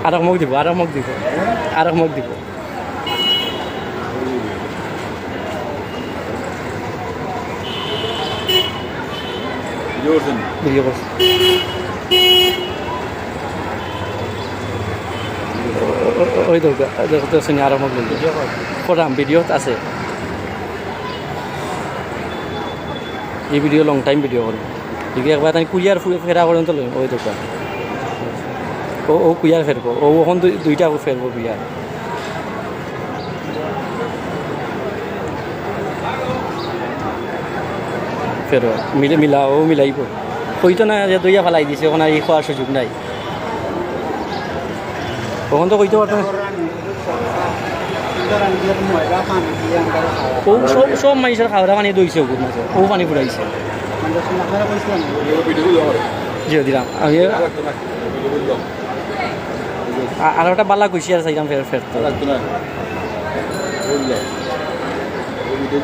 আর মুখ দিব আর মুখ দিব আর মুখ দিব ভিডিও করছি ওই তো দেখতেছেন আর মুখ করাম ভিডিও আছে এই ভিডিও লং টাইম ভিডিও করবো ঠিক একবার তাই কুইয়ার ফেরা পর্যন্ত ওই দোকান ও কুইয়ার ফেরবো ও ওখান দুইটা ফেরবো কুইয়ার ফেরো মিলা ও মিলাইব কইতো না যে দইয়া ফেলাই দিছে ওখানে এই খাওয়ার সুযোগ নাই ওখান তো কইতে পারতো ও সব মানুষের খাওয়া পানি দইছে ওগুলো মাঝে ও পানি ফুটাইছে জিও দিলাম আমি আর ওটা বালা কইছি আর চাইলাম ফের